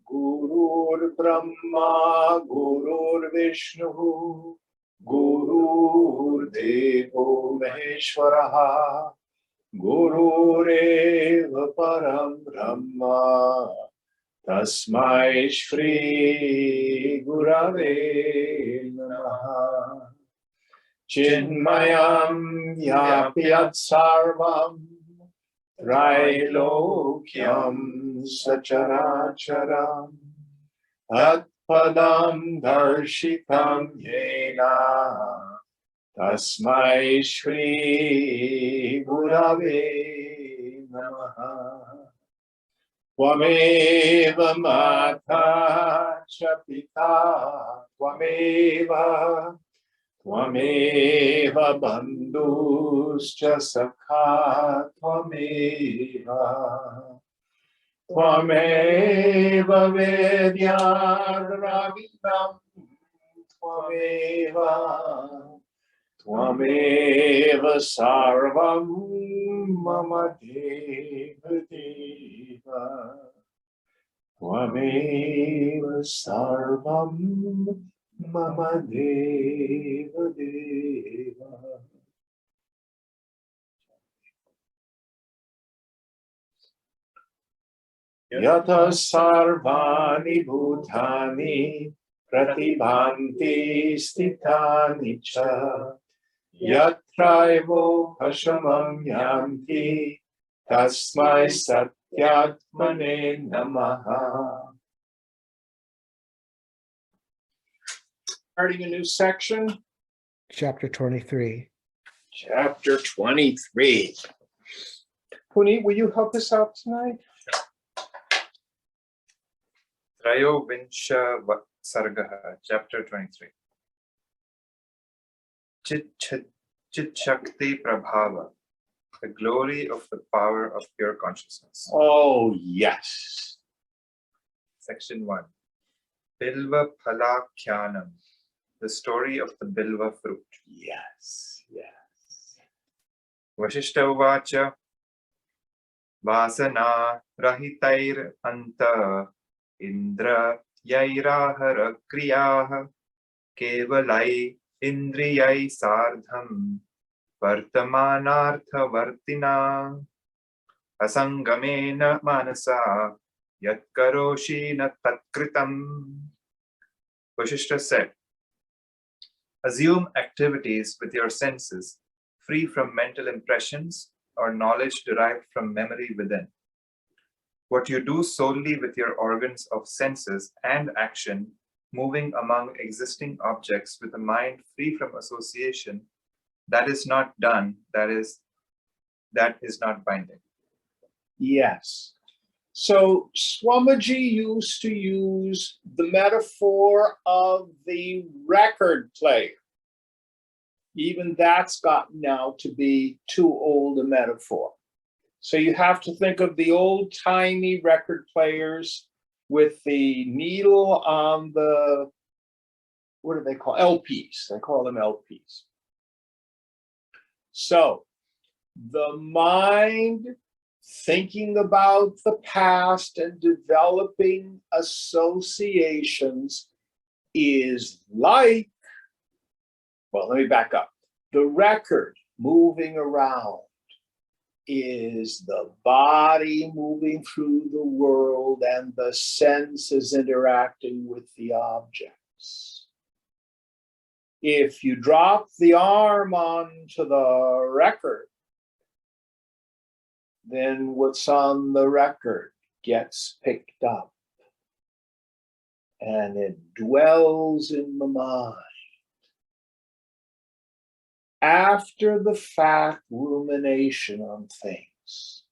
Gurur Brahma, Gurur Vishnu, Gurur Devo Maheshwaraha, Gurureva Param Brahma, Tasmai Shri Gurave Namaha. Chinmayam Yapyat Sarvam Trailokyam Sacharacharam Atpadam Darshitam Yena Tasmai Shri Gurave Namaha. Tvameva Mata Cha Pita Tvameva Tvameva Bandhuscha Sakha Tvameva Tvameva Vedyadravinam Tvameva Tvameva Sarvam Mama Deva Deva Tvameva Sarvam Mama Deva Deva. Yata Sarvani Bhutani Pratibhanti Stithani Cha Yatraivo Pashamam Yanti Tasmai Satyatmane Namaha. Starting a new section. Chapter 23. Chapter 23. Puneet, will you help us out tonight? Trayovinsha Sargaha, Chapter 23. Chit Shakti Prabhava, the glory of the power of pure consciousness. Oh, yes. Section 1. Bilva Phalakyanam, the story of the Bilva fruit. Yes, yes. Vasishtha Uvacha Vasana Rahitair Anta Indra Yairahara Kriyaha Kevalai Indriyai Sardham Vartamanartha Vartina Asangamena Manasa Yatkaroshi na Tatkritam. Vasishtha said, assume activities with your senses free from mental impressions or knowledge derived from memory within. What you do solely with your organs of senses and action, moving among existing objects with a mind free from association, that is not done, that is not binding. Yes. So Swamiji used to use the metaphor of the record player. Even that's gotten now to be too old a metaphor. So you have to think of the old-timey record players with the needle on the, what do they call LPs? They call them LPs. So the mind thinking about the past and developing associations is like, well, let me back up. The record moving around is the body moving through the world and the senses interacting with the objects. If you drop the arm onto the record, then what's on the record gets picked up and it dwells in the mind. After the fact rumination on things.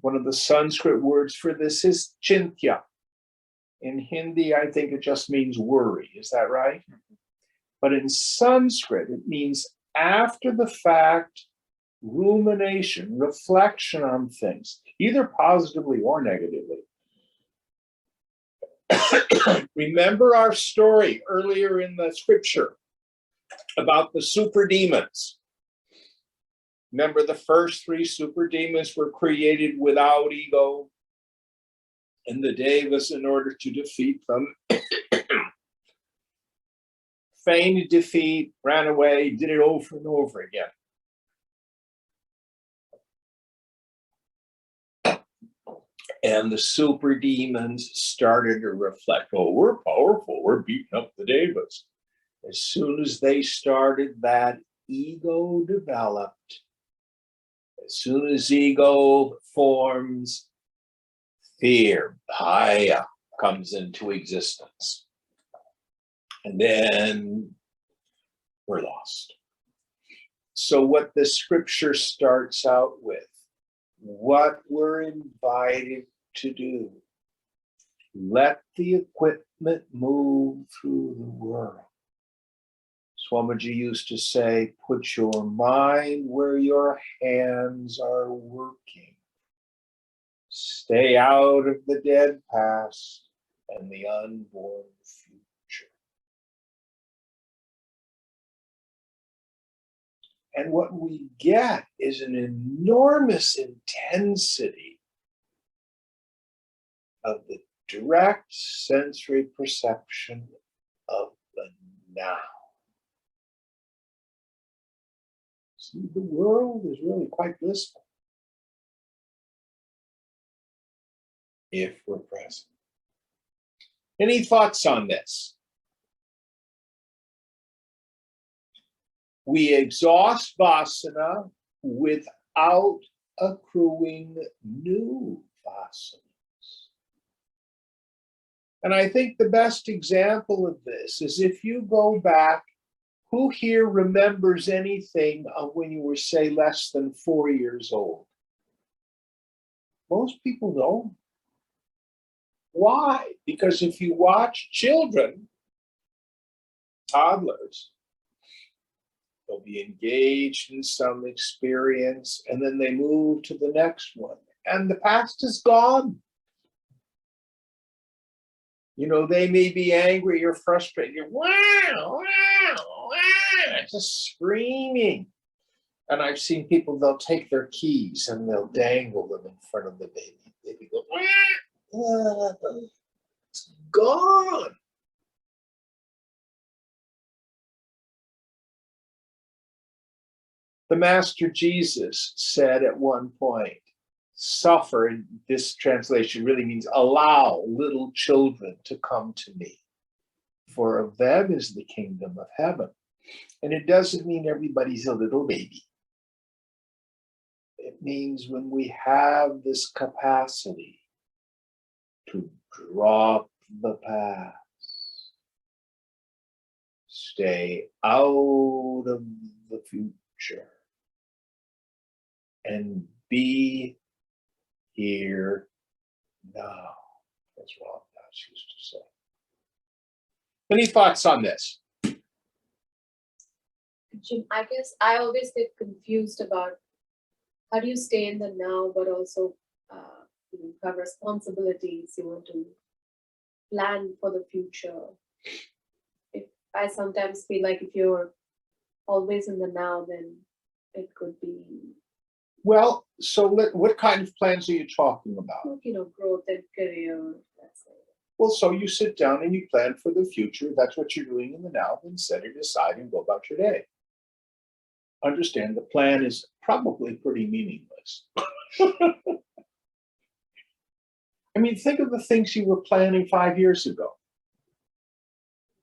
One of the Sanskrit words for this is chintya. In Hindi, I think it just means worry. Is that right? But in Sanskrit, it means after the fact, rumination, reflection on things, either positively or negatively. Remember our story earlier in the scripture about the super demons. Remember, the first three super demons were created without ego, and the devas, in order to defeat them, feigned defeat, ran away, did it over and over again. And the super demons started to reflect, oh, we're powerful, we're beating up the devas. As soon as they started that, ego developed. As soon as ego forms, fear, bhaya, comes into existence. And then we're lost. So what the scripture starts out with, what we're invited to do, let the equipment move through the world. Swamiji used to say, put your mind where your hands are working. Stay out of the dead past and the unborn future. And what we get is an enormous intensity of the direct sensory perception of the now. See, the world is really quite blissful if we're present. Any thoughts on this? We exhaust vasana without accruing new vasanas. And I think the best example of this is if you go back, who here remembers anything of when you were, say, less than 4 years old? Most people don't. Why? Because if you watch children, toddlers, they'll be engaged in some experience and then they move to the next one and the past is gone. You know, they may be angry or frustrated. You're, wow, wow, wow, just screaming. And I've seen people, they'll take their keys and they'll dangle them in front of the baby. The baby goes, wow, it's gone. The Master Jesus said at one point, suffer, in this translation really means allow little children to come to me, for of them is the kingdom of heaven. And it doesn't mean everybody's a little baby. It means when we have this capacity to drop the past, stay out of the future, and be here now, as Ram Das used to say. Any thoughts on this? Jim, I guess I always get confused about how do you stay in the now, but also you have responsibilities, you want to plan for the future. If I sometimes feel like if you're always in the now, then it could be, Well, so what kind of plans are you talking about? you know, growth and career. That's it. Well, so you sit down and you plan for the future. That's what you're doing in the now. Then set it aside and go about your day. Understand the plan is probably pretty meaningless. I mean, think of the things you were planning 5 years ago.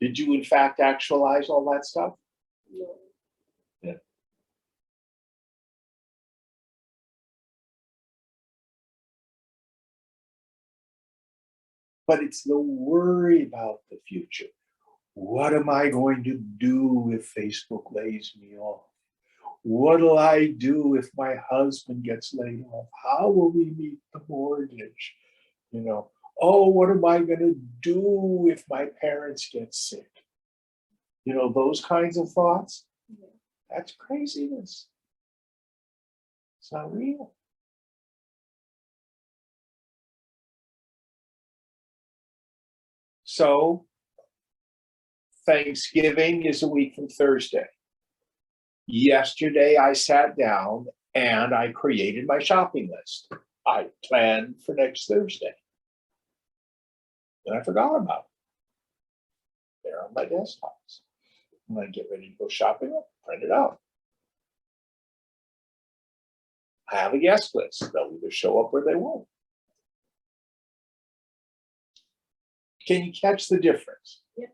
Did you, in fact, actualize all that stuff? No. Yeah. But it's the worry about the future. What am I going to do if Facebook lays me off? What'll I do if my husband gets laid off? How will we meet the mortgage? You know, oh, what am I going to do if my parents get sick? You know, those kinds of thoughts. Yeah. That's craziness. It's not real. So, Thanksgiving is a week from Thursday. Yesterday, I sat down and I created my shopping list. I planned for next Thursday. And I forgot about it. They're on my desktops. When I get ready to go shopping, I'll print it out. I have a guest list. They'll either show up or they won't. Can you catch the difference? Yeah.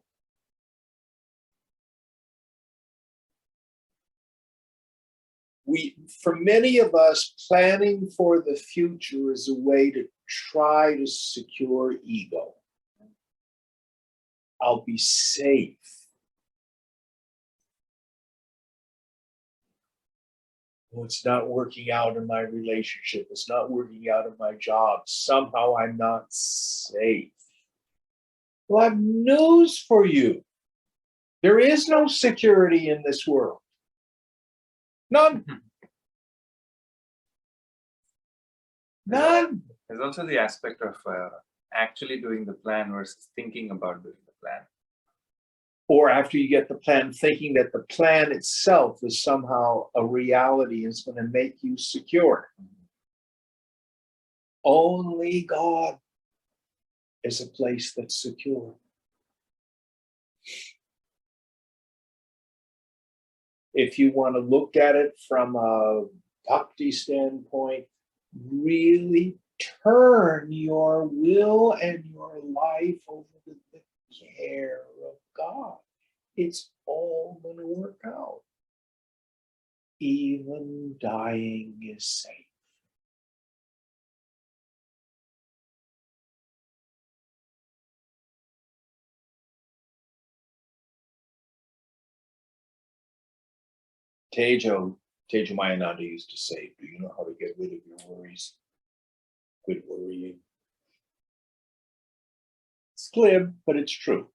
For many of us, planning for the future is a way to try to secure ego. I'll be safe. Well, it's not working out in my relationship. It's not working out in my job. Somehow I'm not safe. Well, I have news for you. There is no security in this world. None. None. There's also the aspect of actually doing the plan versus thinking about doing the plan. Or after you get the plan, thinking that the plan itself is somehow a reality and is going to make you secure. Only God is a place that's secure. If you want to look at it from a bhakti standpoint, really turn your will and your life over to the care of God. It's all going to work out. Even dying is safe. Tejo Mayananda used to say, do you know how to get rid of your worries? Quit worrying. It's glib, but it's true.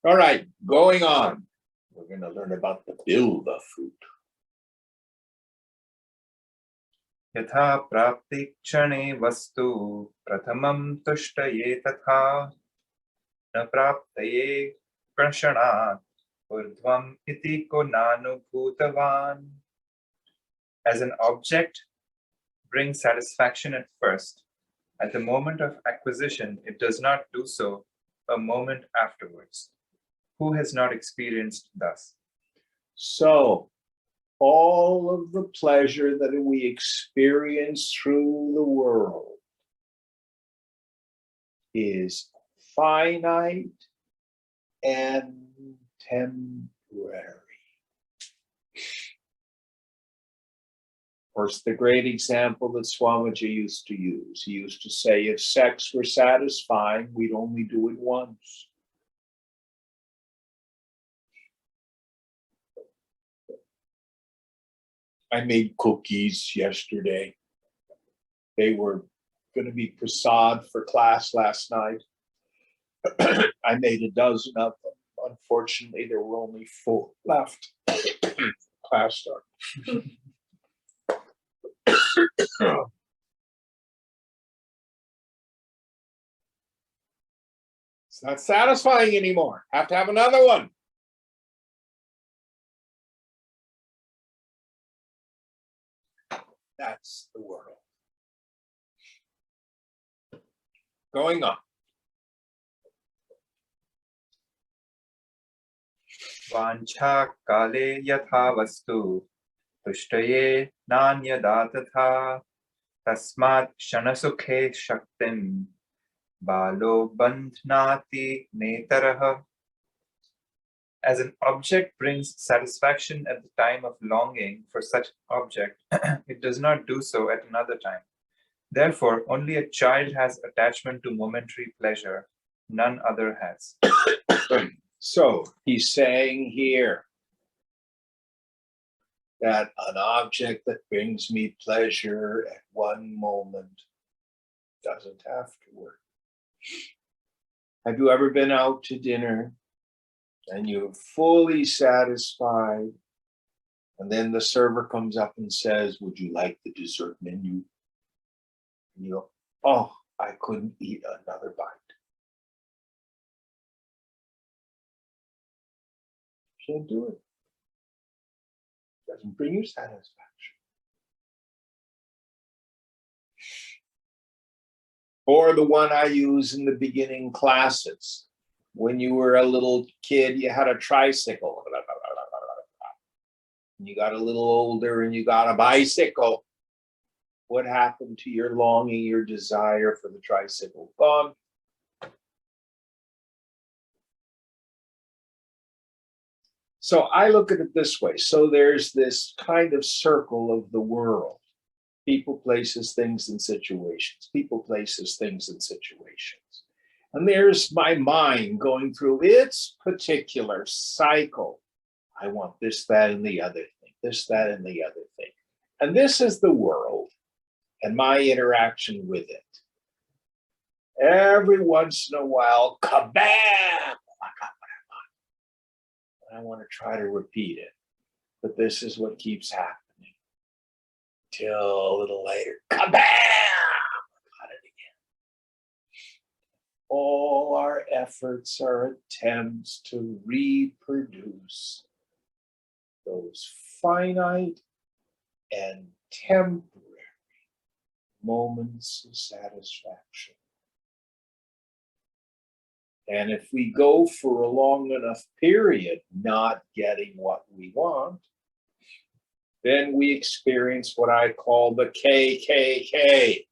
All right, going on. We're going to learn about the bilva fruit. Yatha prapti kshane vastu prathamam tushtaye tatha na praptaye prashanat urdhvam iti ko nanu bhutavan. As an object brings satisfaction at first, at the moment of acquisition, it does not do so a moment afterwards. Who has not experienced thus? So, all of the pleasure that we experience through the world is finite and temporary. Of course, the great example that Swamiji used to use, he used to say, if sex were satisfying, we'd only do it once. I made cookies yesterday. They were going to be prasad for class last night. I made a dozen of them. Unfortunately, there were only 4 left. Class started. It's not satisfying anymore. Have to have another one. That's the world. Going on. Vancha kale yatha vastu tushtaye nanyada tatha tasmat shanasukhe shaktim balo bandhnati netaraha. As an object brings satisfaction at the time of longing for such object, it does not do so at another time. Therefore, only a child has attachment to momentary pleasure, none other has. So he's saying here, that an object that brings me pleasure at one moment doesn't have to work. Have you ever been out to dinner and you're fully satisfied, and then the server comes up and says, "Would you like the dessert menu?" And you go, "Oh, I couldn't eat another bite." Can't do it. Doesn't bring you satisfaction. Or the one I use in the beginning classes. When you were a little kid, you had a tricycle. You got a little older and you got a bicycle. What happened to your longing, your desire for the tricycle? Gone. So I look at it this way. So there's this kind of circle of the world. People, places, things, and situations. People, places, things, and situations. And there's my mind going through its particular cycle. I want this, that, and the other thing. This, that, and the other thing. And this is the world and my interaction with it. Every once in a while, kabam! I got what I want. And I want to try to repeat it. But this is what keeps happening. Till a little later, kabam! Got it again. All our efforts are attempts to reproduce those finite and temporary moments of satisfaction. And if we go for a long enough period not getting what we want, then we experience what I call the KKK.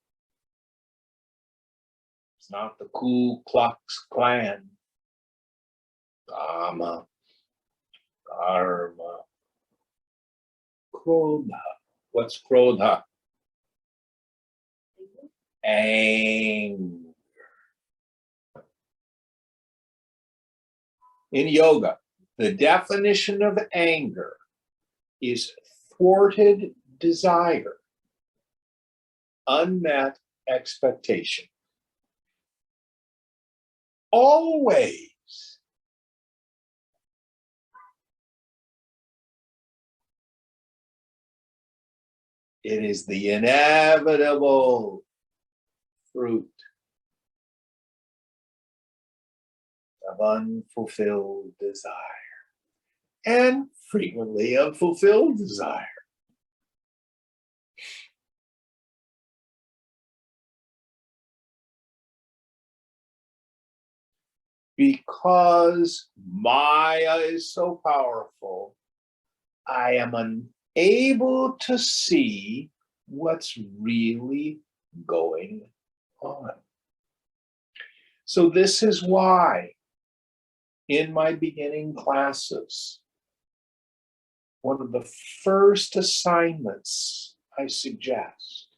It's not the Ku Klux Klan. Kama, karma, krodha. What's krodha? Anger. In yoga, the definition of anger is thwarted desire, unmet expectation. Always. It is the inevitable fruit of unfulfilled desire, and frequently unfulfilled desire. Because Maya is so powerful, I am unable to see what's really going on. So this is why in my beginning classes, one of the first assignments I suggest,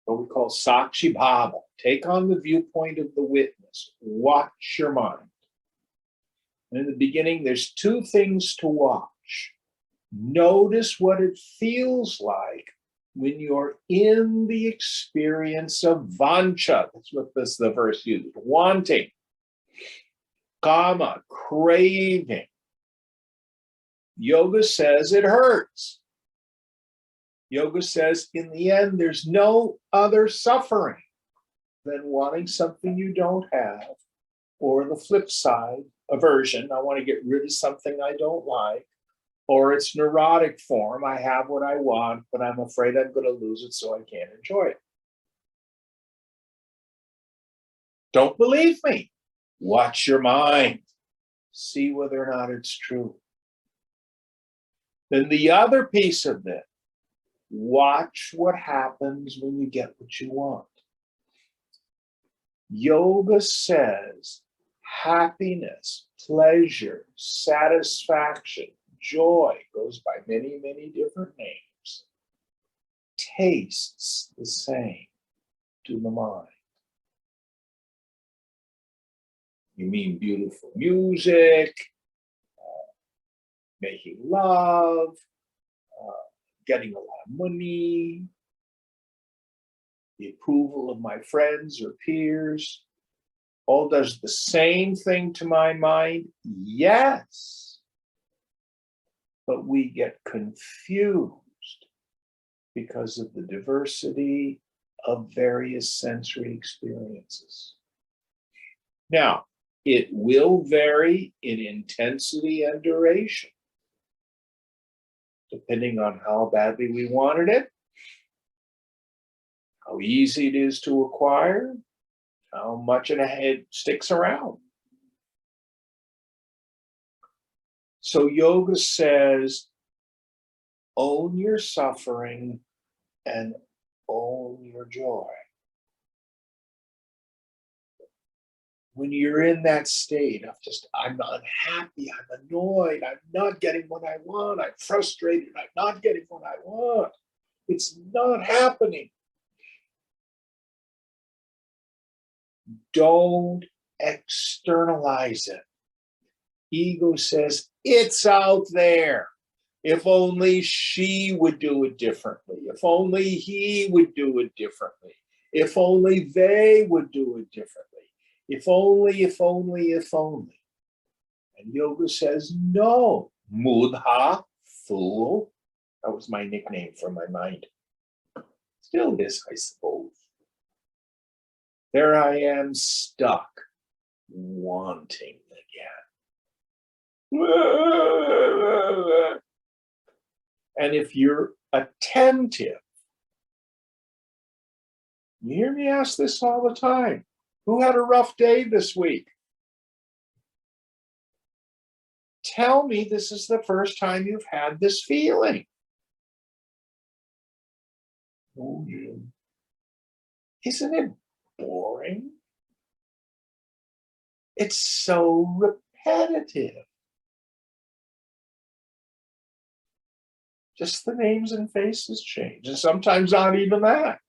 what we call Sakshi Bhava, take on the viewpoint of the witness, watch your mind. And in the beginning, there's two things to watch. Notice what it feels like when you're in the experience of vancha. That's what the verse uses, wanting, kama, craving. Yoga says it hurts. Yoga says in the end, there's no other suffering than wanting something you don't have, or the flip side, aversion. I want to get rid of something I don't like, or it's neurotic form. I have what I want, but I'm afraid I'm going to lose it, so I can't enjoy it. Don't believe me? Watch your mind. See whether or not it's true. Then the other piece of it, watch what happens when you get what you want. Yoga says happiness, pleasure, satisfaction, joy, goes by many, many different names, tastes the same to the mind. You mean beautiful music, making love, getting a lot of money, the approval of my friends or peers, all does the same thing to my mind? Yes. But we get confused because of the diversity of various sensory experiences. Now, it will vary in intensity and duration, depending on how badly we wanted it, how easy it is to acquire, how much it sticks around. So yoga says, own your suffering and own your joy. When you're in that state of just, I'm unhappy, I'm annoyed, I'm not getting what I want, I'm frustrated, I'm not getting what I want, it's not happening. Don't externalize it. Ego says, it's out there. If only she would do it differently. If only he would do it differently. If only they would do it differently. If only, if only, if only. And yoga says, no, mudha, fool. That was my nickname for my mind. Still is, I suppose. There I am stuck, wanting again. And if you're attentive, you hear me ask this all the time. Who had a rough day this week? Tell me this is the first time you've had this feeling. Oh, yeah. Isn't it boring? It's so repetitive. Just the names and faces change, and sometimes not even that.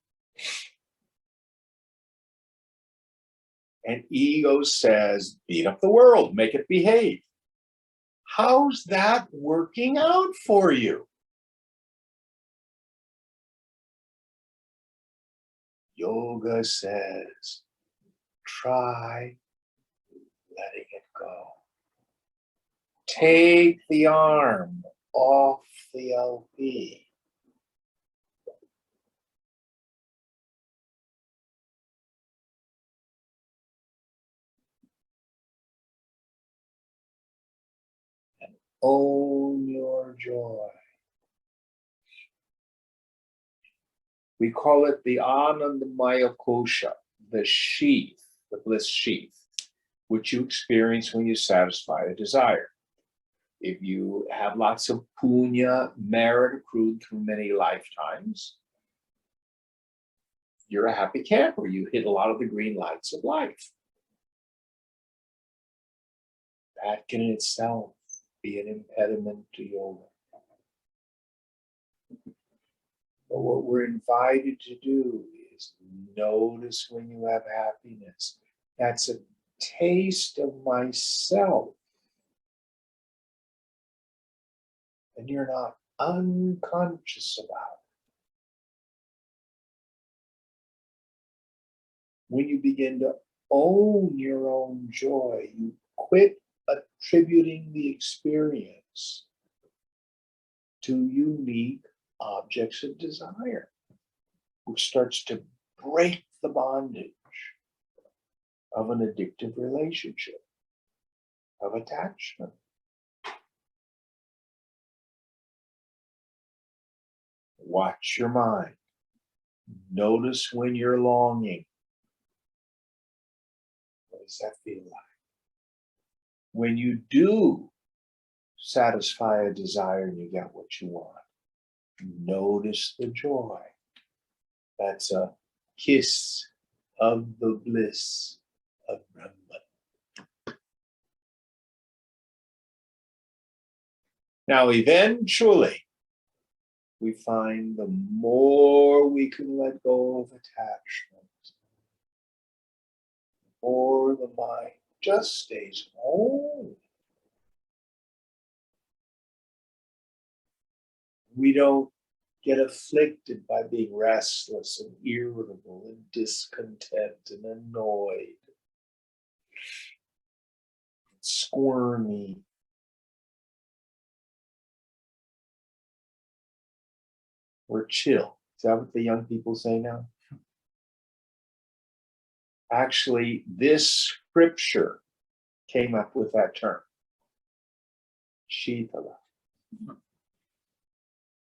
And ego says, beat up the world, make it behave. How's that working out for you? Yoga says, try letting it go. Take the arm off the LP. And own your joy. We call it the Anandamaya Kosha, the sheath, the bliss sheath, which you experience when you satisfy a desire. If you have lots of punya, merit accrued through many lifetimes, you're a happy camper. You hit a lot of the green lights of life. That can in itself be an impediment to yoga. But what we're invited to do is notice when you have happiness. That's a taste of myself. And you're not unconscious about it. When you begin to own your own joy, you quit attributing the experience to unique objects of desire, which starts to break the bondage of an addictive relationship, of attachment. Watch your mind. Notice when you're longing. What does that feel like? When you do satisfy a desire and you get what you want, notice the joy. That's a kiss of the bliss of Brahman. Now, eventually, we find the more we can let go of attachment, the more the mind just stays home. We don't get afflicted by being restless and irritable and discontent and annoyed, and squirmy. We're chill. Is that what the young people say now? Actually, this scripture came up with that term, Shitala.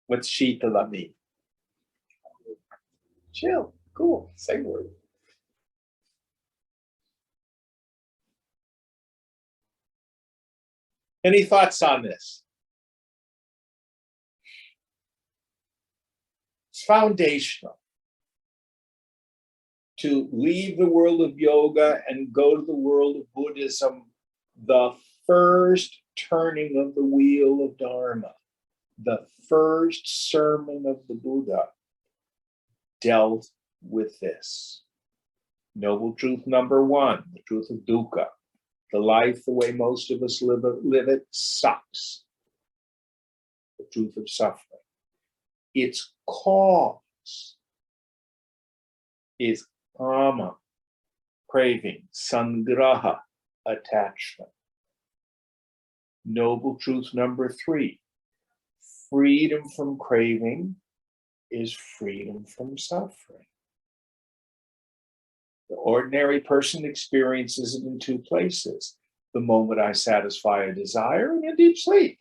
What's Shitala mean? Chill, cool, same word. Any thoughts on this? It's foundational to leave the world of yoga and go to the world of Buddhism. The first turning of the wheel of Dharma, the first sermon of the Buddha dealt with this. Noble truth number one, the truth of dukkha. The life, the way most of us live it, sucks. The truth of suffering. Its cause is kama, craving, sangraha, attachment. Noble truth number three, freedom from craving is freedom from suffering. The ordinary person experiences it in two places. The moment I satisfy a desire and in deep sleep.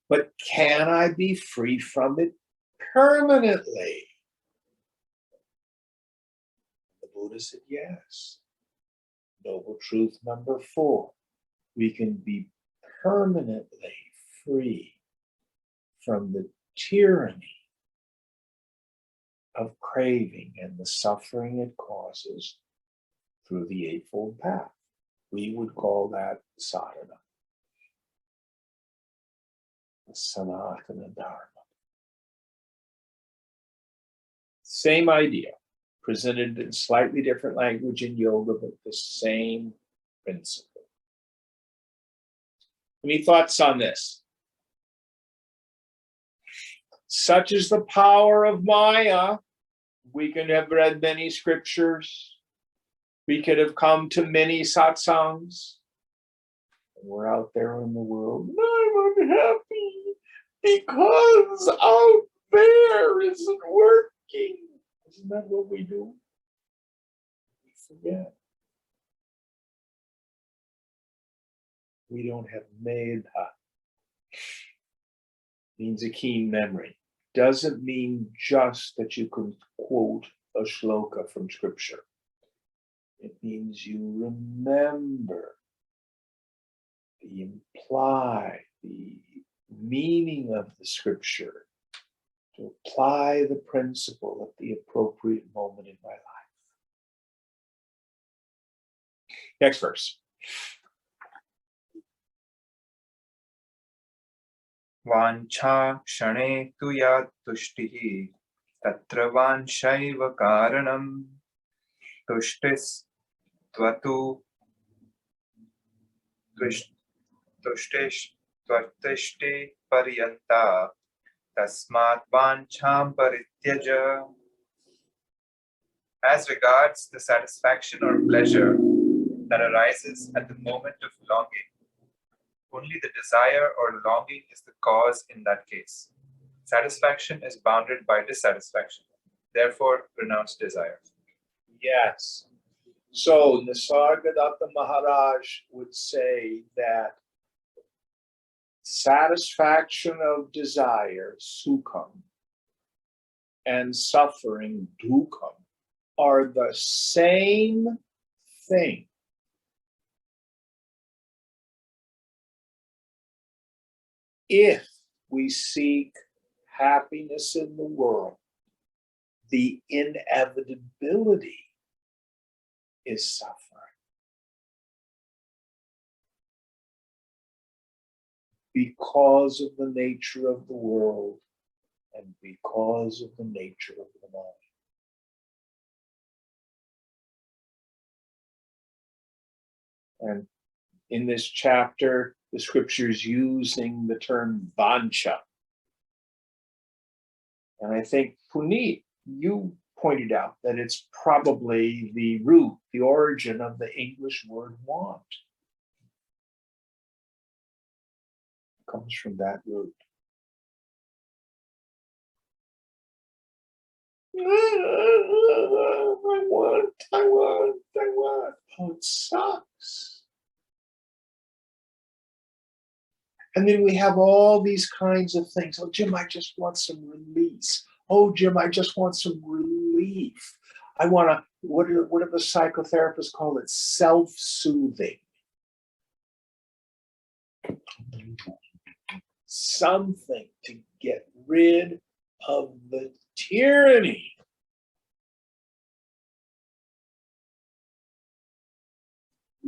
But can I be free from it permanently? The Buddha said yes. Noble truth number four, we can be permanently free from the tyranny of craving and the suffering it causes through the Eightfold Path. We would call that sadhana, the Sanatana Dharma. Same idea, presented in slightly different language in yoga, but the same principle. Any thoughts on this? Such is the power of Maya. We can have read many scriptures. We could have come to many satsangs. And we're out there in the world. I'm unhappy because out there isn't working. Isn't that what we do? We forget. We don't have medha. Means a keen memory. Doesn't mean just that you can quote a shloka from scripture. It means you remember the implied, the meaning of the scripture, to apply the principle at the appropriate moment in my life. Next verse. Vancha kshane tu ya tushtihi tatra vanshaiva karanam tushtis tvatu tushtish tvatishti paryanta tasmat vancham parityaja. As regards the satisfaction or pleasure that arises at the moment of longing, only the desire or longing is the cause in that case. Satisfaction is bounded by dissatisfaction. Therefore, renounce desire. Yes. So Nisargadatta Maharaj would say that satisfaction of desire, sukham, and suffering, dukkam, are the same thing. If we seek happiness in the world, the inevitability is suffering. Because of the nature of the world and because of the nature of the mind. And in this chapter, the scriptures using the term vancha. And I think, Puneet, you pointed out that it's probably the root, the origin of the English word want. It comes from that root. I want. Oh, it sucks. And then we have all these kinds of things. Oh, Jim, I just want some release. Oh, Jim, I just want some relief. I want to, what do the psychotherapists call it? Self-soothing. Something to get rid of the tyranny.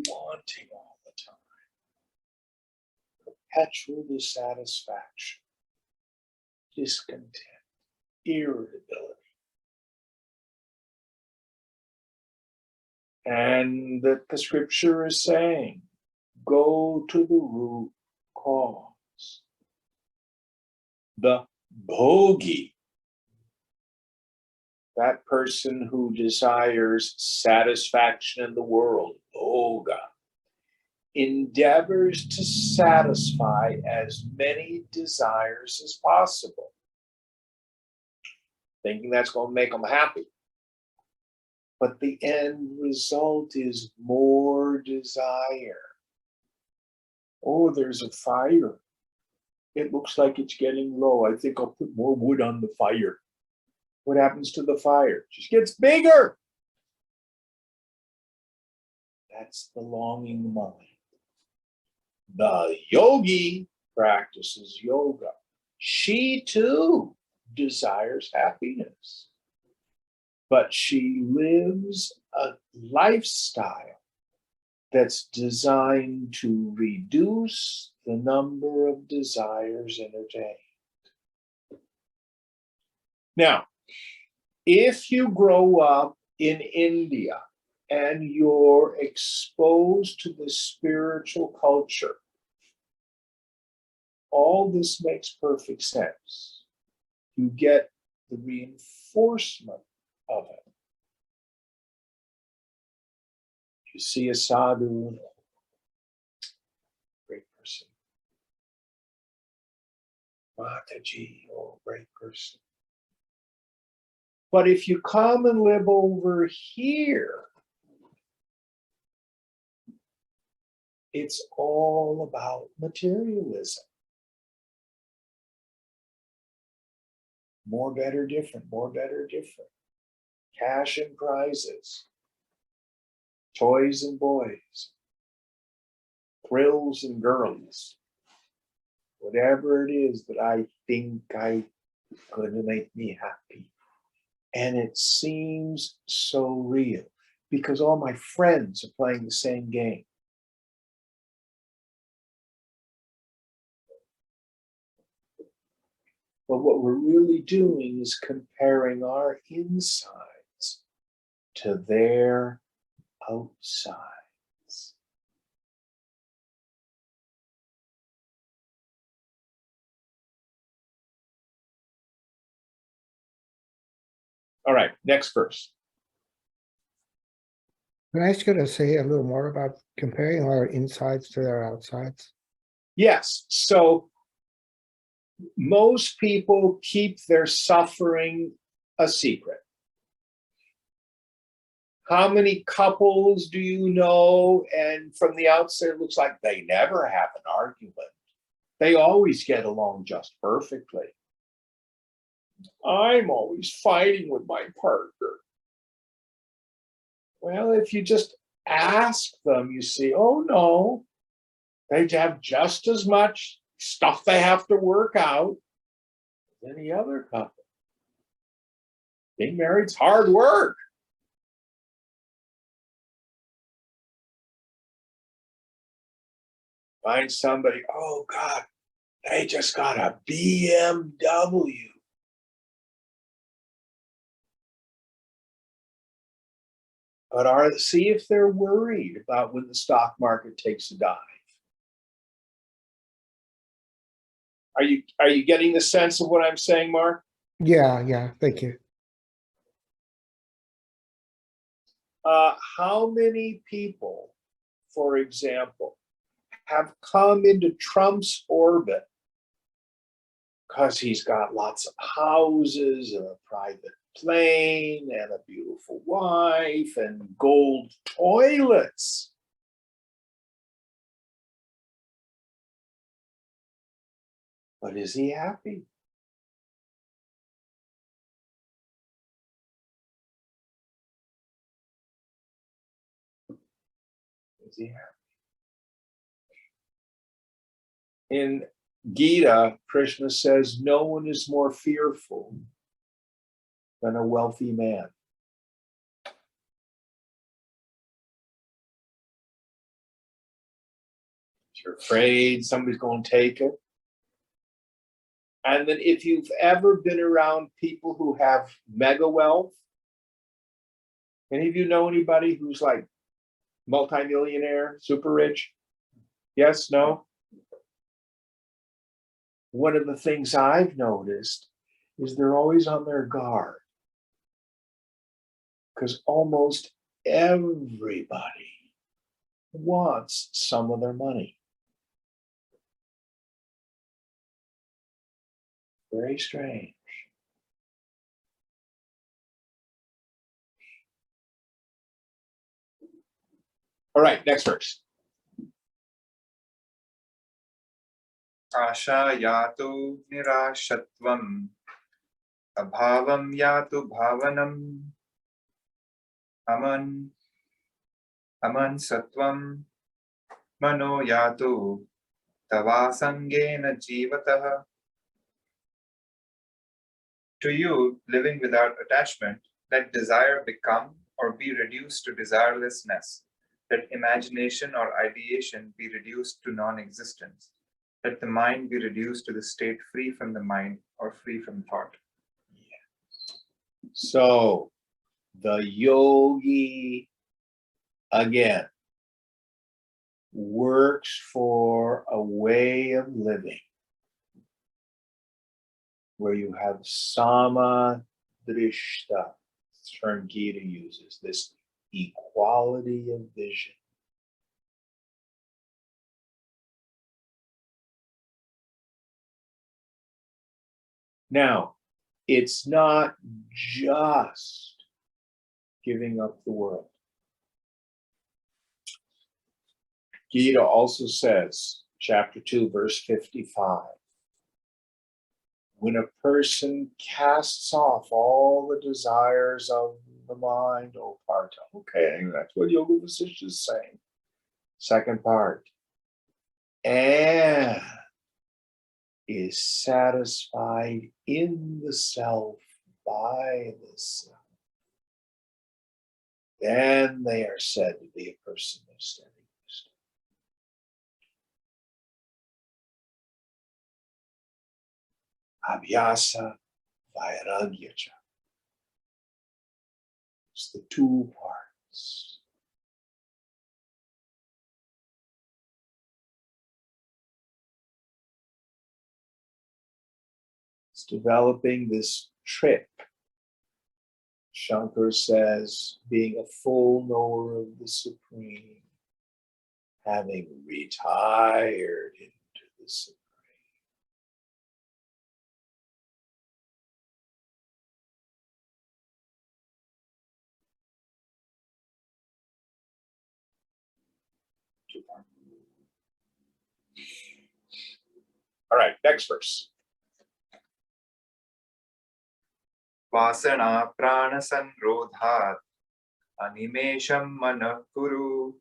Wanting all the time. Perpetual dissatisfaction, discontent, irritability. And that the scripture is saying, go to the root cause. The bhogi, that person who desires satisfaction in the world, bhoga, endeavors to satisfy as many desires as possible, thinking that's going to make them happy. But the end result is more desire. Oh, there's a fire. It looks like it's getting low. I think I'll put more wood on the fire. What happens to the fire? It just gets bigger. That's the longing mind. The yogi practices yoga. She too desires happiness, but she lives a lifestyle that's designed to reduce the number of desires entertained. Now, if you grow up in India and you're exposed to the spiritual culture, all this makes perfect sense. You get the reinforcement of it. You see a sadhu, great person. Mataji, oh, great person. But if you come and live over here, it's all about materialism. More, better, different, more, better, different. Cash and prizes, toys and boys, thrills and girls, whatever it is that I think I going to make me happy. And it seems so real because all my friends are playing the same game. But what we're really doing is comparing our insides to their outsides. All right, next verse. Can I ask you to say a little more about comparing our insides to our outsides? Yes, so most people keep their suffering a secret. How many couples do you know? And from the outside, it looks like they never have an argument. They always get along just perfectly. I'm always fighting with my partner. Well, if you just ask them, you see, oh no, they have just as much stuff they have to work out as any other couple. Being married's hard work. Find somebody, oh God, they just got a BMW. But see if they're worried about when the stock market takes a dive. Are you getting the sense of what I'm saying, Mark? Yeah, thank you. How many people, for example, have come into Trump's orbit because he's got lots of houses and a private plane and a beautiful wife and gold toilets? But is he happy? Is he happy? In Gita, Krishna says, no one is more fearful than a wealthy man. You're afraid somebody's going to take it. And then if you've ever been around people who have mega wealth, any of you know anybody who's like multimillionaire, super rich? Yes, no? One of the things I've noticed is they're always on their guard, because almost everybody wants some of their money. Very strange. All right, next verse. Asha yatu nirashatvam, abhavam yatu bhavanam, aman sattvam, mano yatu tavasangena jivatah. To you, living without attachment, let desire become or be reduced to desirelessness. Let imagination or ideation be reduced to non-existence. Let the mind be reduced to the state free from the mind or free from thought. So the yogi, again, works for a way of living where you have sama drishta, term Gita uses, this equality of vision. Now, it's not just giving up the world. Gita also says, chapter 2, verse 55, when a person casts off all the desires of the mind, oh Partha. Okay, that's what Yoga Vasishtha is saying. Second part, and is satisfied in the self by the self, then they are said to be a person of steady wisdom. Abhyasa vairagyacha. It's the two parts. It's developing this trick. Shankar says, being a full knower of the Supreme, having retired into the Supreme. All right, next verse. Vasana prana sanrodhat, animesham manah kuru,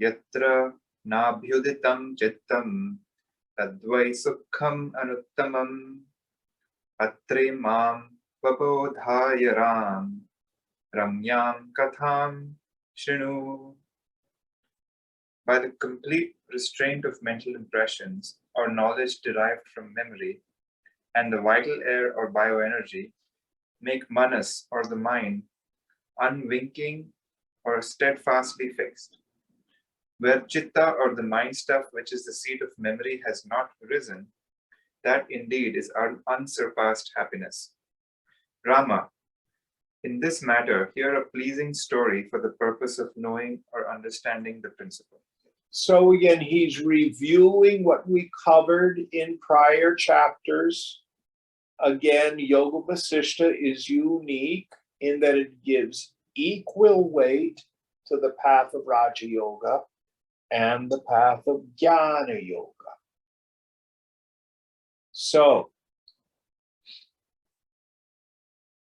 yatra nabhyuditam chittam, tadvai sukham anuttamam, atre mam vapodhaya ram, ramyam katham shrinu. By the complete restraint of mental impressions or knowledge derived from memory and the vital air or bioenergy, make manas or the mind unwinking or steadfastly fixed. Where chitta or the mind stuff, which is the seat of memory, has not risen, That indeed is unsurpassed happiness. Rama, in this matter, hear a pleasing story for the purpose of knowing or understanding the principle. So again, he's reviewing what we covered in prior chapters. Again, Yoga Vasishtha is unique in that it gives equal weight to the path of Raja Yoga and the path of Jnana Yoga. So,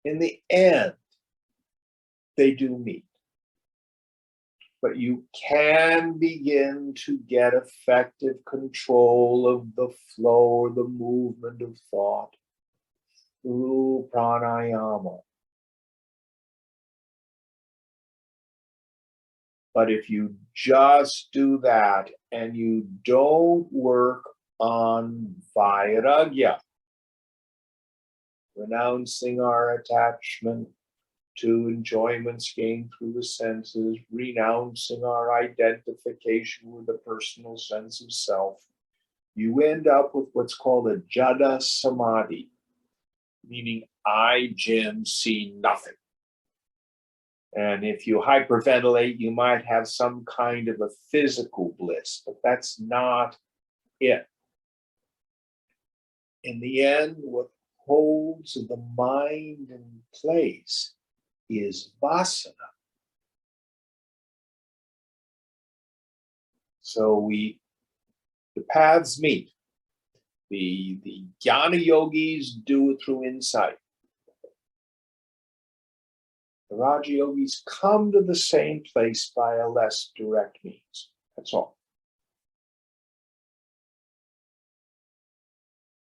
in the end, they do meet. But you can begin to get effective control of the flow or the movement of thought through pranayama. But if you just do that and you don't work on vairagya, renouncing our attachment to enjoyments gained through the senses, renouncing our identification with the personal sense of self, you end up with what's called a jada samadhi, meaning I, Jim, see nothing. And if you hyperventilate, you might have some kind of a physical bliss, but that's not it. In the end, what holds the mind in place is vasana. So the paths meet. The jnana yogis do it through insight. The Raja yogis come to the same place by a less direct means. That's all.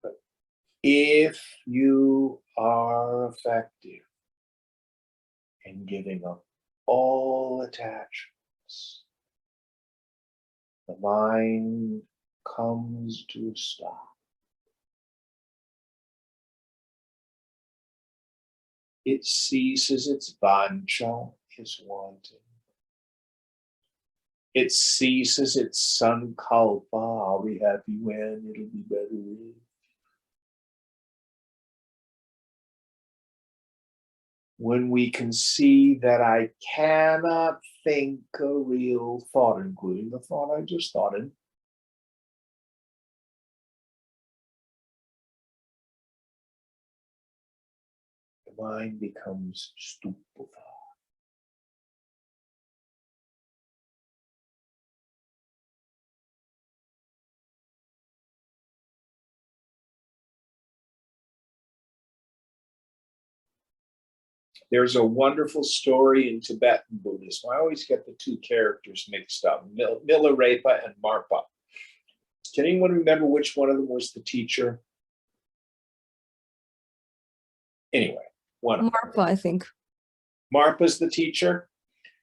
But if you are effective in giving up all attachments, the mind comes to a stop. It ceases its vancha, its wanting. It ceases its sankalpa, I'll be happy when, it'll be better if. When we can see that I cannot think a real thought, including the thought I just thought in, the mind becomes stupefied. There's a wonderful story in Tibetan Buddhism. I always get the two characters mixed up, Milarepa and Marpa. Can anyone remember which one of them was the teacher? Anyway, one of them. Marpa, I think. Marpa's the teacher.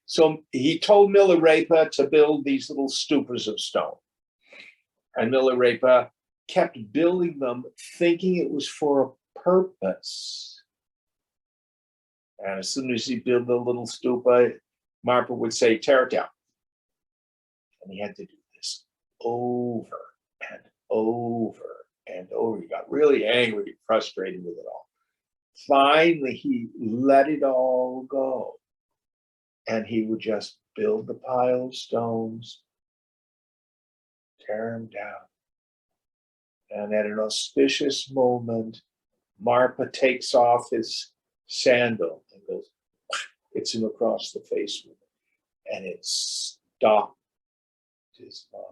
So he told Milarepa to build these little stupas of stone. And Milarepa kept building them, thinking it was for a purpose. And as soon as he built the little stupa, Marpa would say, tear it down. And he had to do this over and over and over. He got really angry, frustrated with it all. Finally, he let it all go. And he would just build the pile of stones, tear them down. And at an auspicious moment, Marpa takes off his sandal and goes, hits him across the face with it. And it stopped his mind.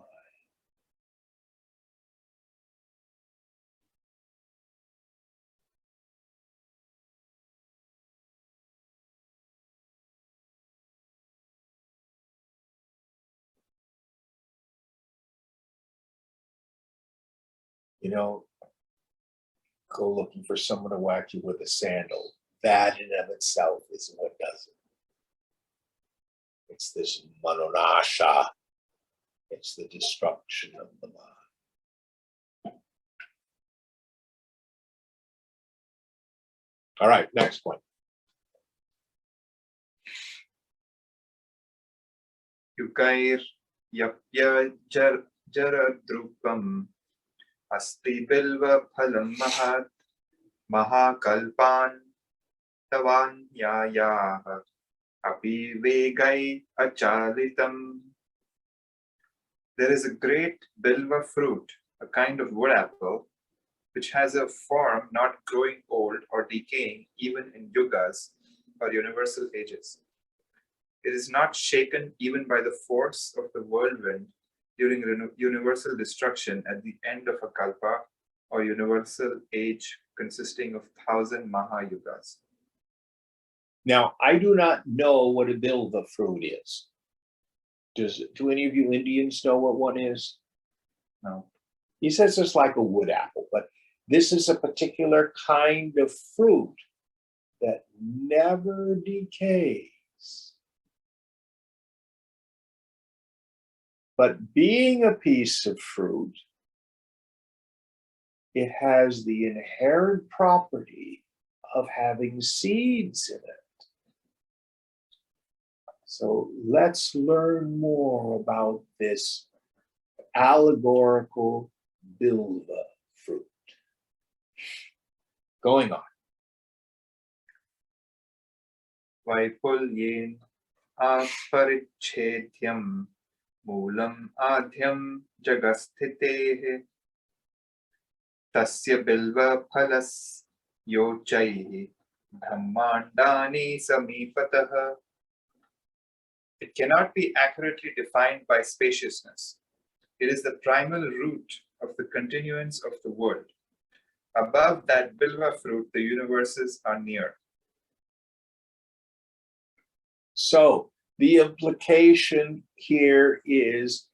You know, go looking for someone to whack you with a sandal. That in and of itself is what does it. It's this manonasha. It's the destruction of the mind. All right, next point. Yukair yapya jara drupam Asti bilva phalam mahat mahakalpan tavanyayaha api vegai achalitam. There is a great bilva fruit, a kind of wood apple, which has a form not growing old or decaying even in yugas or universal ages. It is not shaken even by the force of the whirlwind during universal destruction at the end of a kalpa or universal age consisting of 1,000 mahayugas. Now, I do not know what a bilva fruit is. Do any of you Indians know what one is? No. He says it's like a wood apple, but this is a particular kind of fruit that never decays. But being a piece of fruit, it has the inherent property of having seeds in it. So let's learn more about this allegorical bilva fruit. Going on. Vaipulyen aparichhedyam moolam adhyam jagasthitehe tasya bilva phalas yochaihi brahmandani samipataha. It cannot be accurately defined by spaciousness. It is the primal root of the continuance of the world. Above that bilva fruit, the universes are near. So the implication here is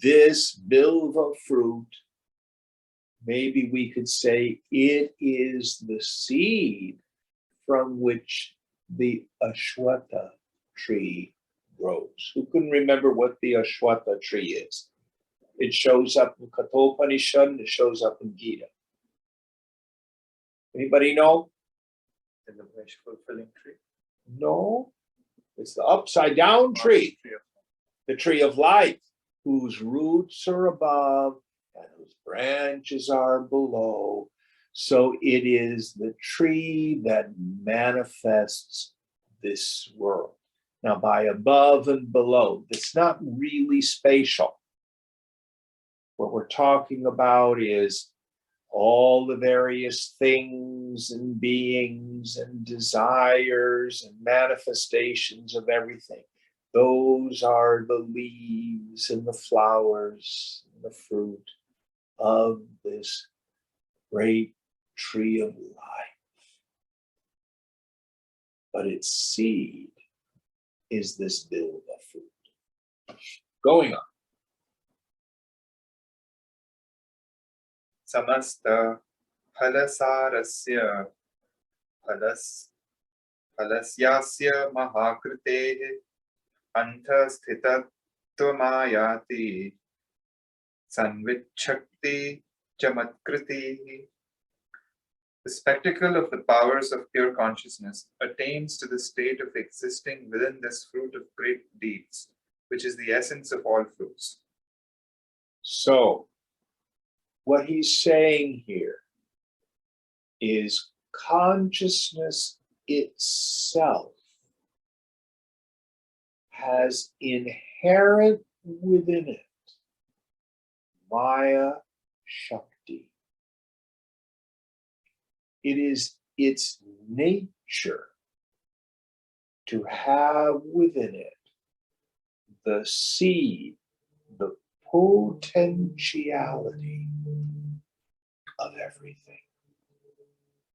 this bilva fruit, maybe we could say it is the seed from which the Ashwatha tree grows. Who can remember what the Ashwatha tree is? It shows up in Kathopanishad and it shows up in Gita. Anybody know? In the wish fulfilling tree. No. It's the upside down tree, the tree of life, whose roots are above and whose branches are below. So it is the tree that manifests this world. Now, by above and below, it's not really spatial. What we're talking about is all the various things and beings and desires and manifestations of everything. Those are the leaves and the flowers and the fruit of this great tree of life. But its seed is this bilva fruit. Going on. Samasta phalasarasya phalasyasya mahakritehe antha sthitattvamayati sanvichakti chamatkritihi. The spectacle of the powers of pure consciousness attains to the state of existing within this fruit of great deeds, which is the essence of all fruits. So, what he's saying here is consciousness itself has inherent within it Maya Shakti. It is its nature to have within it the seed, the potentiality of everything.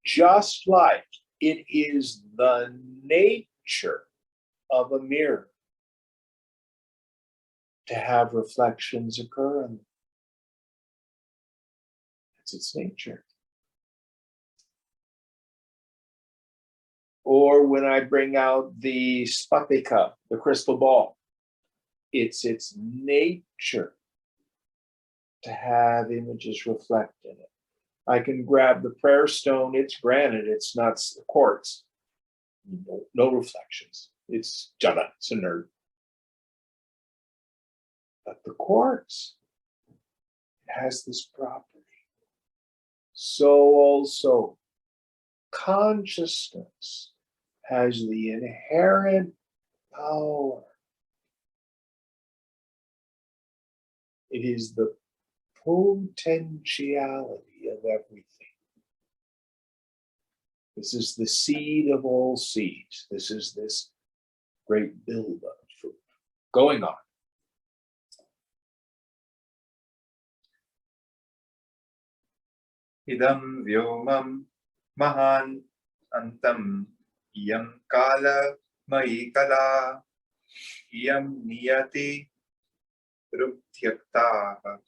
Just like it is the nature of a mirror to have reflections occur in it. That's its nature. Or when I bring out the spatika, the crystal ball, it's its nature to have images reflect in it. I can grab the prayer stone, it's granite, it's not quartz. No reflections. It's jada, it's inert. But the quartz has this property. so also consciousness has the inherent power. It is the potentiality of everything. This is the seed of all seeds. This is this great bilba fruit going on. Idam vyomam mahan antam iyam kala maikala iyam niyati ruptyaktaha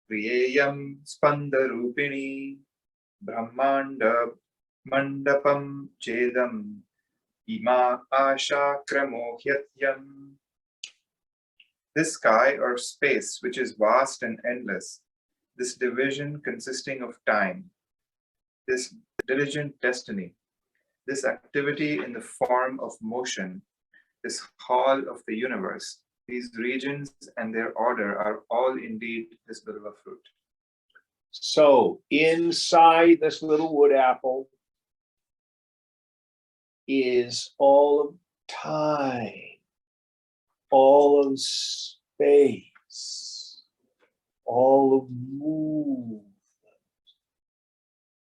priyayam spandarupini brahmanda mandapam chedam ima asha kramohyatyam. This sky or space which is vast and endless, this division consisting of time, this diligent destiny, this activity in the form of motion, this hall of the universe, these regions and their order are all indeed this bilva fruit. So inside this little wood apple is all of time, all of space, all of movement,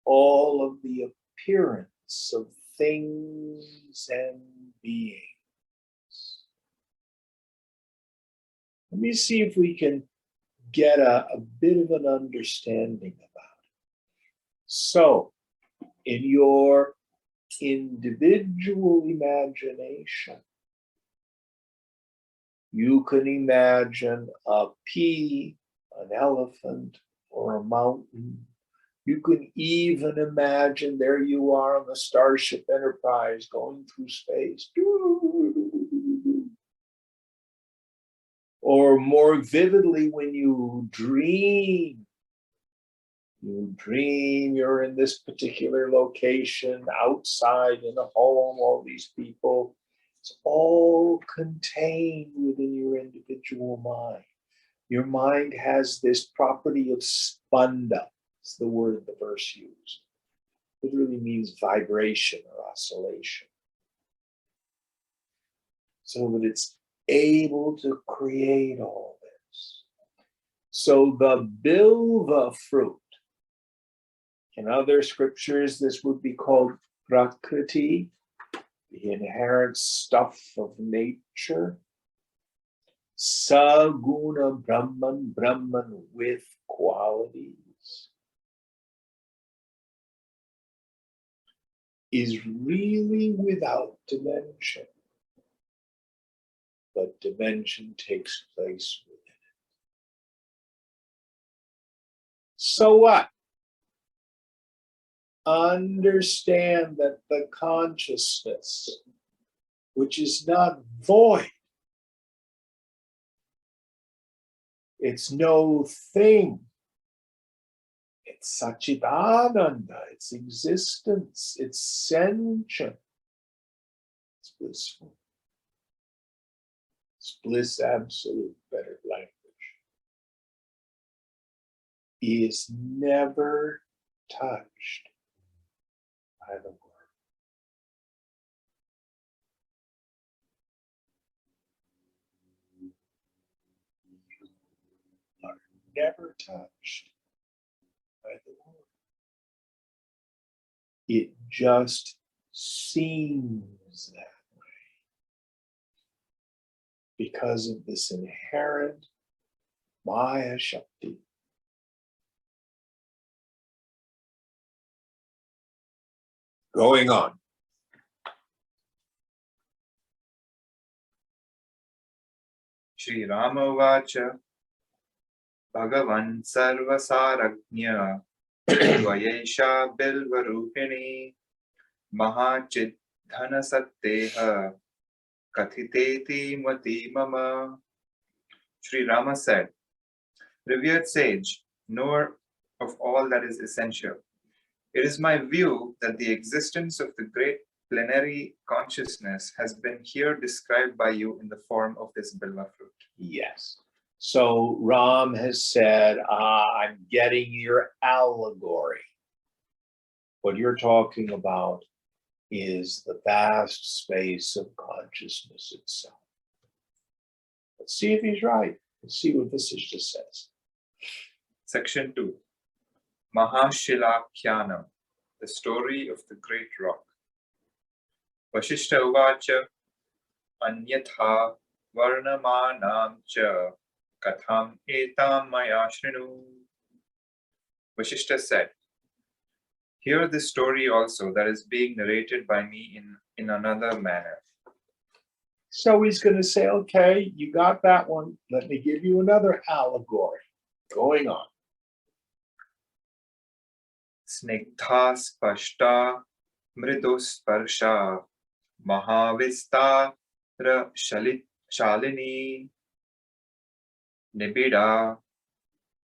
all of the appearance of things and beings. Let me see if we can get a bit of an understanding about it. So, in your individual imagination, you can imagine a pea, an elephant, or a mountain. You can even imagine there you are on the Starship Enterprise going through space. Or more vividly, when you dream you're in this particular location, outside in a home, all these people. It's all contained within your individual mind. Your mind has this property of spanda. It's the word the verse used. It really means vibration or oscillation. So that it's able to create all this. So the bilva fruit, in other scriptures, this would be called prakriti, the inherent stuff of nature. Saguna Brahman, Brahman with qualities, is really without dimension. But dimension takes place within it. So what? Understand that the consciousness, which is not void, it's no thing, it's Satchidananda, it's existence, it's sentient, it's blissful. It's bliss absolute, better language. Is never touched by the world. You are never touched by the world. It just seems that way because of this inherent Maya Shakti. Going on. Shri Rama Vacha Bhagavan Sarvasaragnya Dvayesha Bilvarupini Mahachid Dhana Satteha Kathiteti Mati Mama. Shri Rama said, revered sage, knower of all that is essential, it is my view that the existence of the great plenary consciousness has been here described by you in the form of this bilva fruit. Yes. So Ram has said, I'm getting your allegory. What you're talking about is the vast space of consciousness itself. Let's see if he's right. Let's see what Vasishtha says. Section 2. Mahashilakyanam, the story of the great rock. Vasishtha uvacha anyatha varnamanam cha katham etam maya shrinu. Vasishtha said, hear this story also that is being narrated by me in another manner. So he's going to say, okay, you got that one. Let me give you another allegory. Going on. Snigdha spashta mridusparsha mahavista shalini nibida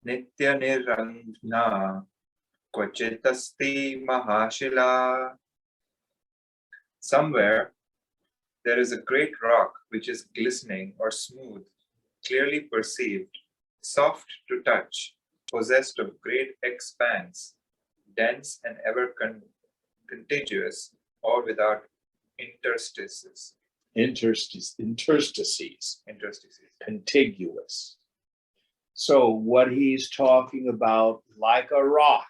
nitya nirangna kvachitasti mahashila. Somewhere there is a great rock which is glistening or smooth, clearly perceived, soft to touch, possessed of great expanse, dense and ever contiguous, or without interstices. Interstices. Contiguous. So what he's talking about, like a rock,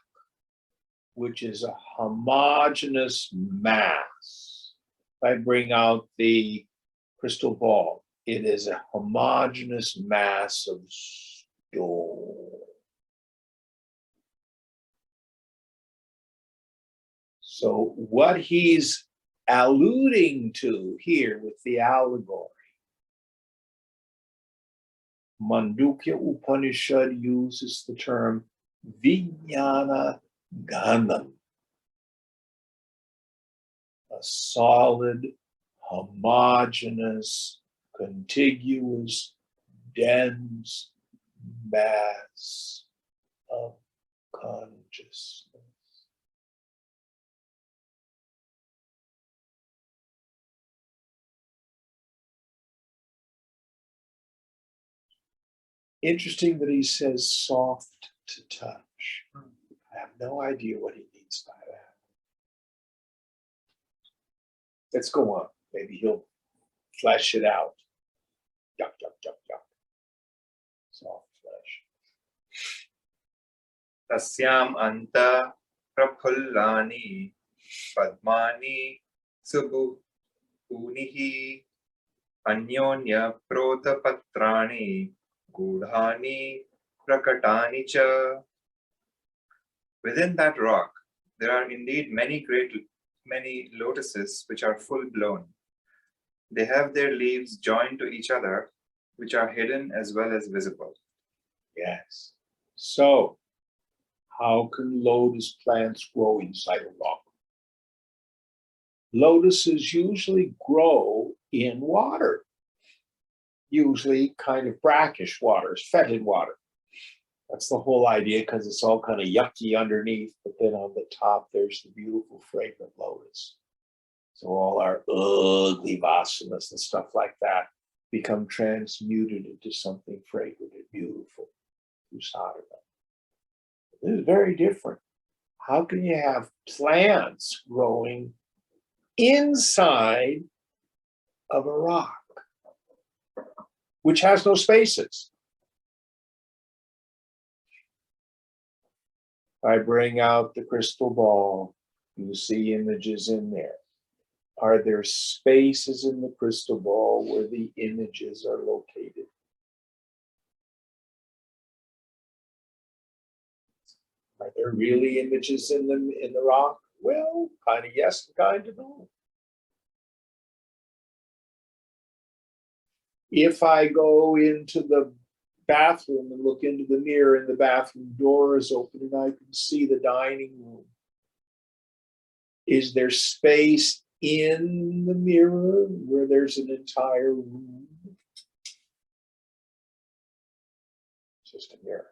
which is a homogeneous mass. If I bring out the crystal ball, it is a homogeneous mass of stone. So what he's alluding to here with the allegory, Mandukya Upanishad uses the term Vijnana Ganam, a solid, homogeneous, contiguous, dense mass of consciousness. Interesting that he says soft to touch. I have no idea what he means by that. Let's go on. Maybe he'll flesh it out. Yuck, yuck, yuck, yuck. Soft flesh. Tasyam anta praphullani padmani subhu unihi anyonya protapatrani gudhani prakatani cha. Within that rock, there are indeed many lotuses which are full blown. They have their leaves joined to each other, which are hidden as well as visible. Yes. So, how can lotus plants grow inside a rock? Lotuses usually grow in water, usually kind of brackish waters, fetid water. That's the whole idea, because it's all kind of yucky underneath, but then on the top, there's the beautiful, fragrant lotus. So all our ugly vasanas and stuff like that become transmuted into something fragrant and beautiful through sadhana. This is very different. How can you have plants growing inside of a rock, which has no spaces? I bring out the crystal ball, you see images in there. Are there spaces in the crystal ball where the images are located? Are there really images in the rock? Well, kind of yes, and kind of no. If I go into the bathroom and look into the mirror and the bathroom door is open and I can see the dining room, is there space in the mirror where there's an entire room? It's just a mirror.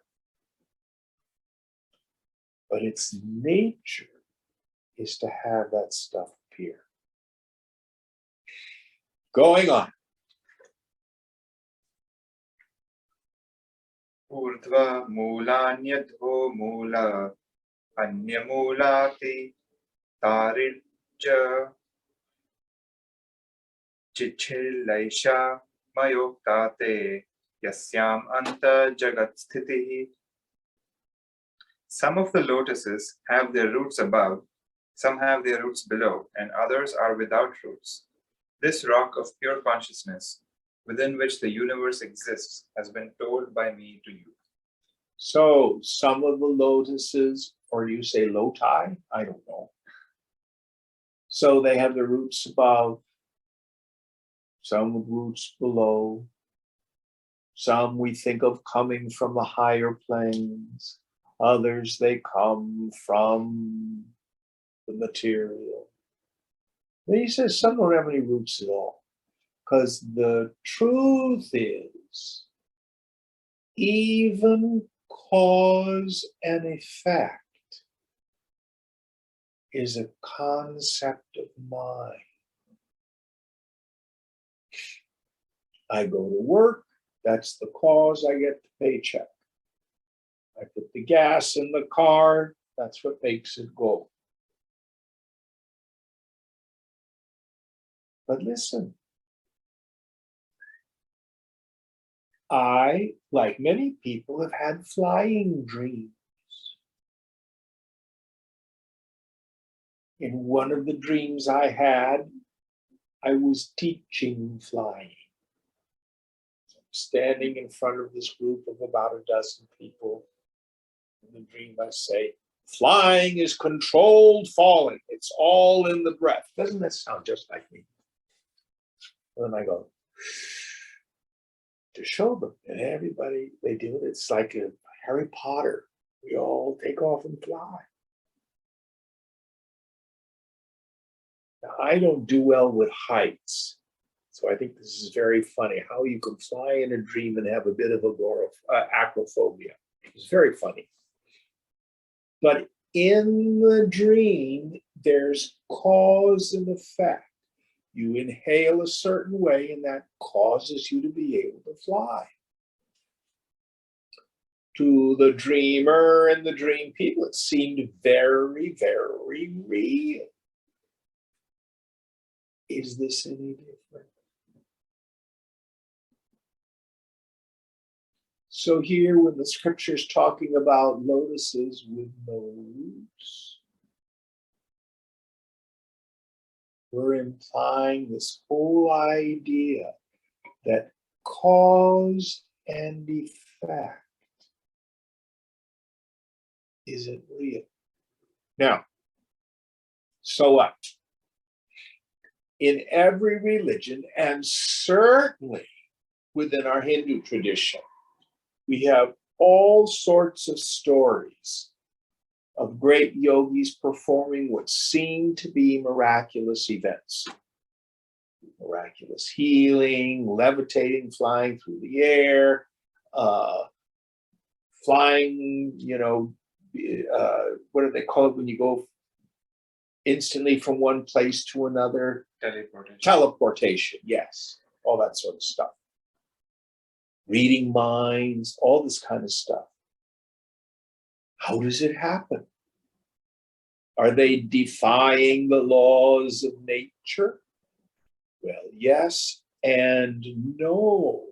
But its nature is to have that stuff appear. Going on. Urdhva Mulanyadho Mula Anyamulati Tarijja Chichilaisha Mayoktate Yasyam Anta Jagat Sthitihi. Some of the lotuses have their roots above, some have their roots below, and others are without roots. This rock of pure consciousness, within which the universe exists, has been told by me to you. So some of the lotuses, or you say loti, I don't know. So they have the roots above, some with roots below. Some we think of coming from the higher planes. Others, they come from the material. Then he says some don't have any roots at all. Because the truth is, even cause and effect is a concept of mind. I go to work, that's the cause, I get the paycheck. I put the gas in the car, that's what makes it go. But listen, I, like many people, have had flying dreams. In one of the dreams I had, I was teaching flying. So I'm standing in front of this group of about a dozen people. In the dream, I say, flying is controlled falling. It's all in the breath. Doesn't that sound just like me? And then I go, to show them, and everybody, they do it. It's like a Harry Potter. We all take off and fly. Now, I don't do well with heights. So I think this is very funny, how you can fly in a dream and have a bit of acrophobia. It's very funny. But in the dream, there's cause and effect. You inhale a certain way, and that causes you to be able to fly. To the dreamer and the dream people, it seemed very, very real. Is this any different? So here, when the scripture's talking about lotuses with no roots, we're implying this whole idea that cause and effect isn't real. Now, so what? In every religion, and certainly within our Hindu tradition, we have all sorts of stories of great yogis performing what seem to be miraculous events. Miraculous healing, levitating, flying through the air, flying, what do they call it when you go instantly from one place to another? Teleportation. Teleportation, yes, all that sort of stuff. Reading minds, all this kind of stuff. How does it happen? Are they defying the laws of nature? Well, yes and no.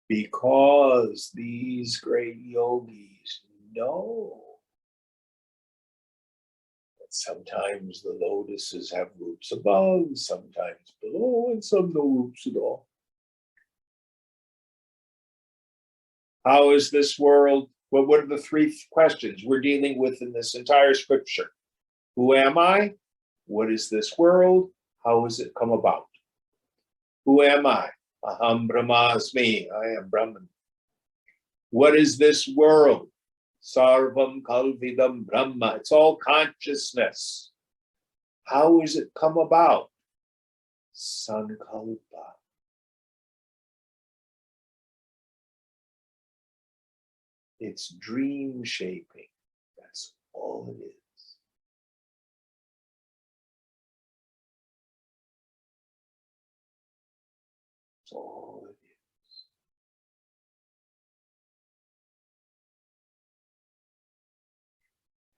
Because these great yogis know that sometimes the lotuses have roots above, sometimes below, and some no roots at all. How is this world? Well, what are the three questions we're dealing with in this entire scripture? Who am I? What is this world? How has it come about? Who am I? Aham Brahmasmi, I am Brahman. What is this world? Sarvam Kalvidam Brahma. It's all consciousness. How has it come about? Sankalpa. It's dream shaping. That's all it is. That's all it is.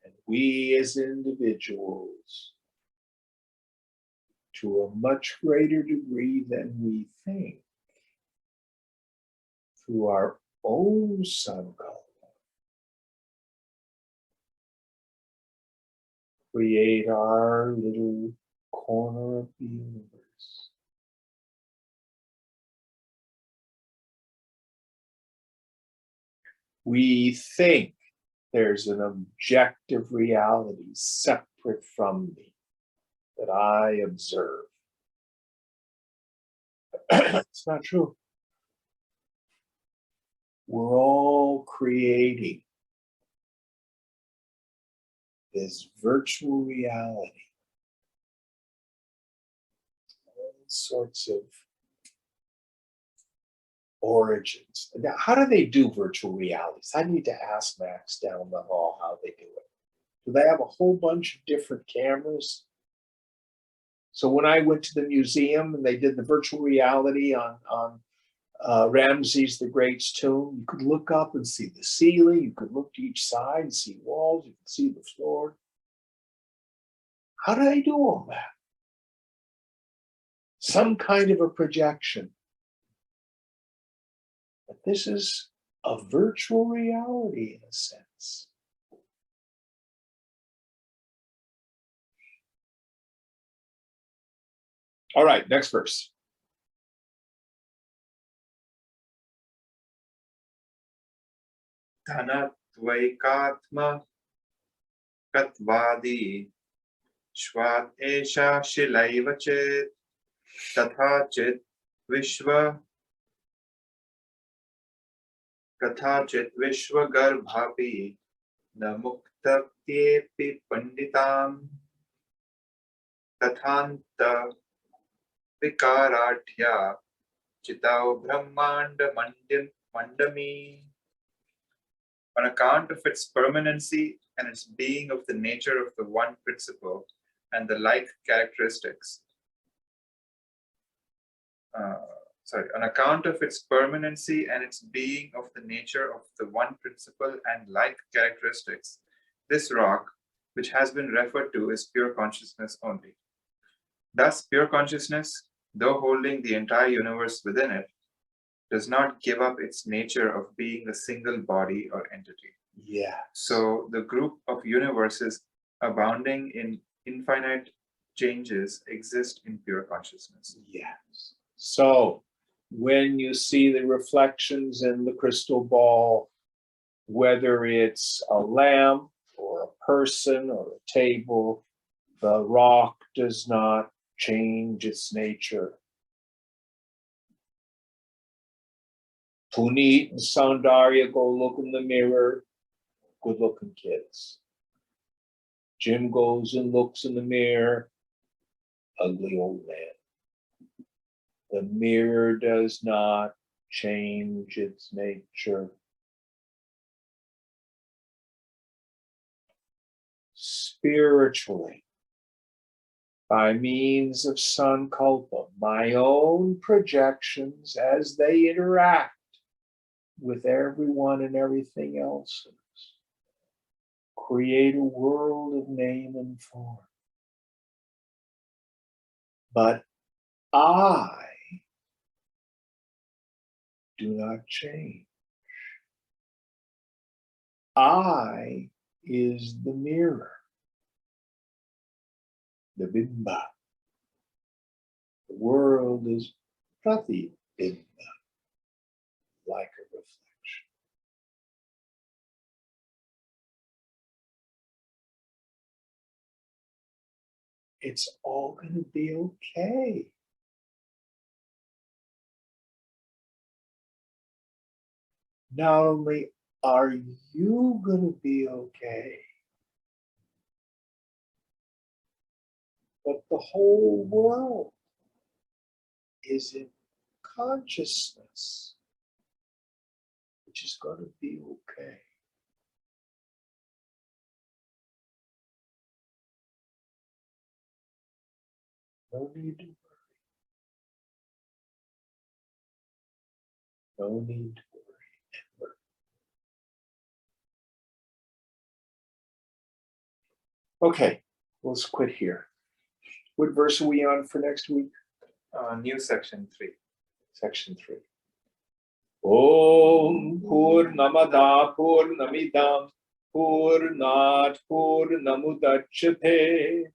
And we as individuals, to a much greater degree than we think, through our own sankalpa, create our little corner of the universe. We think there's an objective reality separate from me that I observe. It's not true. We're all creating this virtual reality. All sorts of origins. Now, how do they do virtual realities? I need to ask Max down the hall how they do it. Do they have a whole bunch of different cameras? So when I went to the museum and they did the virtual reality on Ramses the Great's tomb, you could look up and see the ceiling, you could look to each side and see walls, you could see the floor. How do they do all that? Some kind of a projection. But this is a virtual reality in a sense. All right, next verse. Dhanatvaikatma katvadi shvat esha shilaiva chit tatha chit vishva kathachit vishva garbhapi na muktapyepi panditam tathanta vikaratya chitao brahmanda mandami. On account of its permanency and its being of the nature of the one principle and the like characteristics. On account of its permanency and its being of the nature of the one principle and like characteristics, this rock, which has been referred to, is pure consciousness only. Thus, pure consciousness, though holding the entire universe within it, does not give up its nature of being a single body or entity. Yeah. So the group of universes abounding in infinite changes exist in pure consciousness. Yes. So when you see the reflections in the crystal ball, whether it's a lamp or a person or a table, the rock does not change its nature. Puneet and Soundarya go look in the mirror, good looking kids. Jim goes and looks in the mirror, ugly old man. The mirror does not change its nature. Spiritually, by means of sankalpa, my own projections as they interact with everyone and everything else, create a world of name and form. But I do not change. I is the mirror, the bimba. The world is prati bimba, like a reflection. It's all going to be okay. Not only are you going to be okay, but the whole world is in consciousness, which is going to be okay. No need to worry. No need to worry. Okay, let's quit here. What verse are we on for next week? New section 3. Section 3. Om Purnamada Purnamidam Purnat Purnamudachyate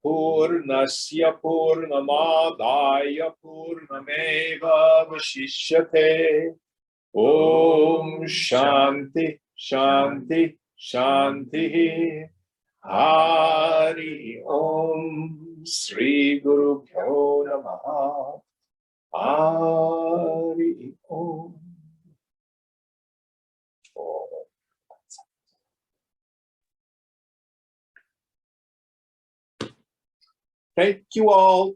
Purnasya Purnamadaya Purnameva Vasishyate. Om Shanti Shanti Shanti. Hari Om Sri Guru Bhyo Namaha. Hari Om. Thank you all.